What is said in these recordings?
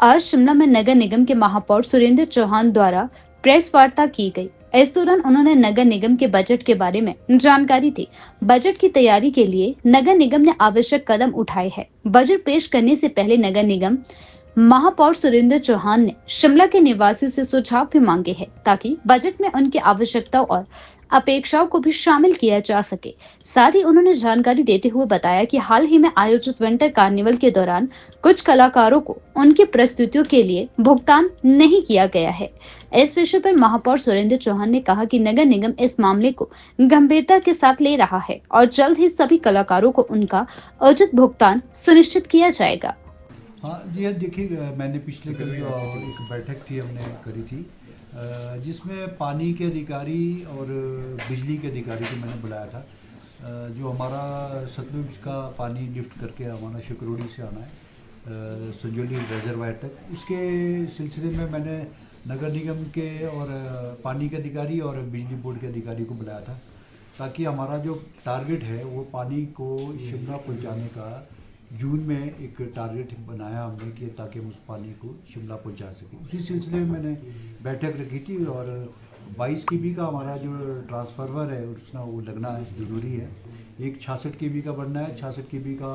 आज शिमला में नगर निगम के महापौर सुरेंद्र चौहान द्वारा प्रेस वार्ता की गई। इस दौरान उन्होंने नगर निगम के बजट के बारे में जानकारी दी। बजट की तैयारी के लिए नगर निगम ने आवश्यक कदम उठाए हैं। बजट पेश करने से पहले नगर निगम महापौर सुरेंद्र चौहान ने शिमला के निवासियों से सुझाव भी मांगे हैं, ताकि बजट में उनकी आवश्यकताओं और अपेक्षाओं को भी शामिल किया जा सके। साथ ही उन्होंने जानकारी देते हुए बताया कि हाल ही में आयोजित विंटर कार्निवल के दौरान कुछ कलाकारों को उनकी प्रस्तुतियों के लिए भुगतान नहीं किया गया है। इस विषय पर महापौर सुरेंद्र चौहान ने कहा कि नगर निगम इस मामले को गंभीरता के साथ ले रहा है और जल्द ही सभी कलाकारों को उनका उचित भुगतान सुनिश्चित किया जाएगा। हाँ जी, हाँ देखिए, मैंने पिछले कल एक बैठक थी हमने करी थी, जिसमें पानी के अधिकारी और बिजली के अधिकारी को मैंने बुलाया था। जो हमारा सतलुज का पानी लिफ्ट करके हमारा शिकरोड़ी से आना है संजौली रिजर्वायर तक, उसके सिलसिले में मैंने नगर निगम के और पानी के अधिकारी और बिजली बोर्ड के अधिकारी को बुलाया था, ताकि हमारा जो टारगेट है वो पानी को शिमला पहुँचाने का जून में एक टारगेट बनाया हमने कि ताकि हम उस पानी को शिमला पहुंचा सकें। उसी सिलसिले में मैंने बैठक रखी थी और 22 केवी का हमारा जो ट्रांसफार्मर है उसका वो लगना है ज़रूरी है। एक 66 केवी का बनना है। 66 केवी का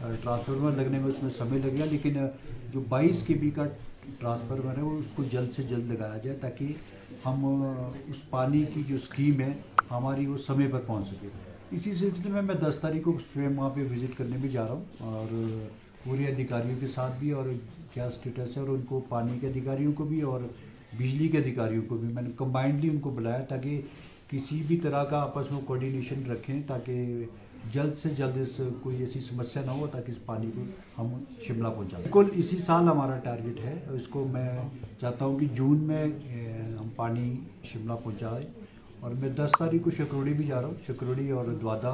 ट्रांसफार्मर लगने में उसमें समय लगेगा, लेकिन जो 22 केवी का ट्रांसफार्मर है वो उसको जल्द से जल्द लगाया जाए, ताकि हम उस पानी की जो स्कीम है हमारी वो समय पर पहुँच सके। इसी सिलसिले में मैं 10 तारीख को स्वयं वहाँ पे विज़िट करने भी जा रहा हूँ, और पूरे अधिकारियों के साथ भी, और क्या स्टेटस है, और उनको पानी के अधिकारियों को भी और बिजली के अधिकारियों को भी मैंने कंबाइंडली उनको बुलाया, ताकि किसी भी तरह का आपस में कोऑर्डिनेशन रखें, ताकि जल्द से जल्द इस कोई ऐसी समस्या ना हो, ताकि इस पानी को हम शिमला पहुँचा सकें। बिल्कुल इसी साल हमारा टारगेट है, इसको मैं चाहता हूँ कि जून में हम पानी शिमला पहुँचाएँ। और मैं 10 तारीख को शिकरोड़ी भी जा रहा हूँ, शिकरोड़ी और द्वादा,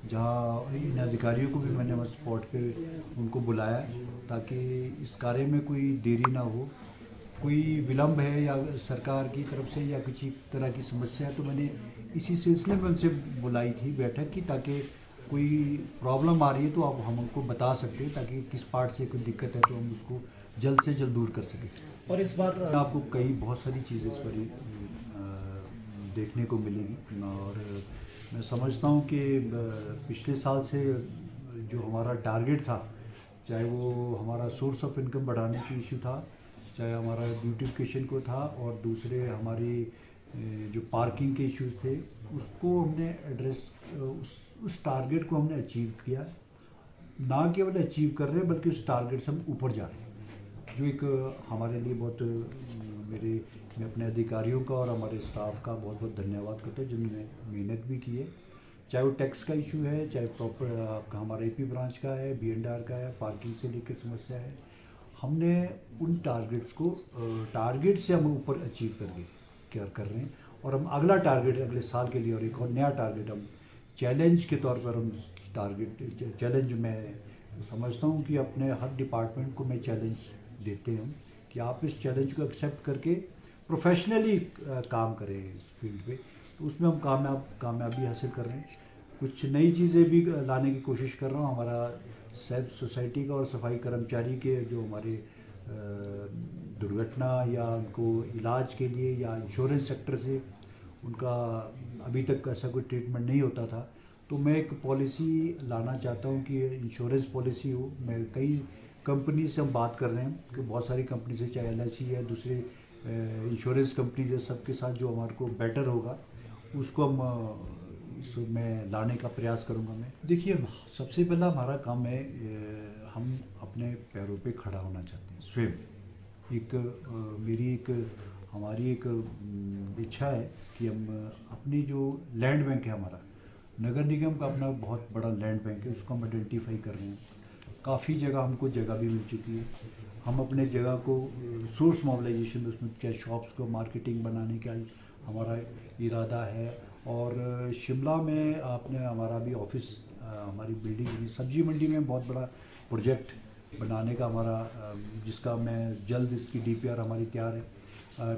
जहाँ इन अधिकारियों को भी मैंने वहाँ स्पॉट पे उनको बुलाया, ताकि इस कार्य में कोई देरी ना हो। कोई विलम्ब है या सरकार की तरफ से या किसी तरह की समस्या है, तो मैंने इसी सिलसिले में उनसे बुलाई थी बैठक की, ताकि कोई प्रॉब्लम आ रही है तो आप हमको बता सकते हैं, ताकि किस पार्ट से कोई दिक्कत है तो हम उसको जल्द से जल्द दूर कर सकें। और इस बार आपको कई बहुत सारी चीज़ें इस बार देखने को मिलेगी, और मैं समझता हूँ कि पिछले साल से जो हमारा टारगेट था, चाहे वो हमारा सोर्स ऑफ इनकम बढ़ाने की इशू था, चाहे हमारा ब्यूटिफिकेशन को था, और दूसरे हमारी जो पार्किंग के इश्यूज थे, उसको हमने एड्रेस उस टारगेट को हमने अचीव किया। ना केवल अचीव कर रहे हैं बल्कि उस टारगेट से हम ऊपर जा रहे हैं, जो एक हमारे लिए बहुत मैं अपने अधिकारियों का और हमारे स्टाफ का बहुत बहुत धन्यवाद करता हूँ, जिन्होंने मेहनत भी की है। चाहे वो टैक्स का इशू है, चाहे प्रॉपर आपका हमारा एपी ब्रांच का है, बीएनडीआर का है, पार्किंग से लेकर समस्या है, हमने उन टारगेट्स को टारगेट से हम ऊपर अचीव करके क्या कर रहे हैं, और हम अगला टारगेट अगले साल के लिए और एक और नया टारगेट हम चैलेंज के तौर पर हम चैलेंज मैं समझता हूँ कि अपने हर डिपार्टमेंट को मैं चैलेंज देते हैं कि आप इस चैलेंज को एक्सेप्ट करके प्रोफेशनली काम करें इस फील्ड पे, तो उसमें हम कामयाबी हासिल कर रहे हैं। कुछ नई चीज़ें भी लाने की कोशिश कर रहा हूँ। हमारा सेल्फ सोसाइटी का और सफाई कर्मचारी के जो हमारे दुर्घटना या उनको इलाज के लिए या इंश्योरेंस सेक्टर से उनका अभी तक ऐसा कोई ट्रीटमेंट नहीं होता था, तो मैं एक पॉलिसी लाना चाहता हूँ कि इंश्योरेंस पॉलिसी हो। मैं कई कंपनी से हम बात कर रहे हैं कि बहुत सारी कंपनी से, चाहे LIC है, दूसरे इंश्योरेंस कंपनी है, सबके साथ जो हमारे को बेटर होगा उसको हम इसमें लाने का प्रयास करूंगा मैं। देखिए, सबसे पहला हमारा काम है, हम अपने पैरों पे खड़ा होना चाहते हैं स्वयं। हमारी एक इच्छा है कि हम अपनी जो लैंड बैंक है, हमारा नगर निगम का अपना बहुत बड़ा लैंड बैंक है, उसको हम आइडेंटिफाई कर रहे हैं। काफ़ी जगह हमको जगह भी मिल चुकी है। हम अपने जगह को सोर्स मोबिलाइजेशन, उसमें चाहे शॉप्स को मार्केटिंग बनाने का हमारा इरादा है। और शिमला में आपने हमारा भी ऑफिस, हमारी बिल्डिंग बनी, सब्जी मंडी में बहुत बड़ा प्रोजेक्ट बनाने का हमारा, जिसका मैं जल्द इसकी DPR हमारी तैयार है।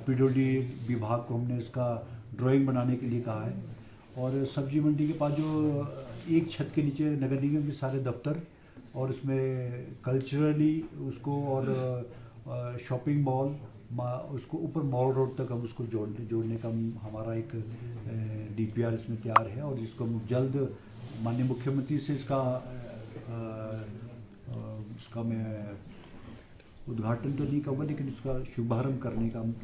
PWD विभाग को हमने इसका ड्राइंग बनाने के लिए कहा है। और सब्जी मंडी के पास जो एक छत के नीचे नगर निगम के सारे दफ्तर और उसमें कल्चरली उसको और शॉपिंग मॉल उसको ऊपर मॉल रोड तक हम उसको जोड़ने का हमारा एक डीपीआर इसमें तैयार है, और जिसको हम जल्द माननीय मुख्यमंत्री से इसका मैं उद्घाटन तो नहीं कहूँगा, लेकिन इसका शुभारंभ करने का हम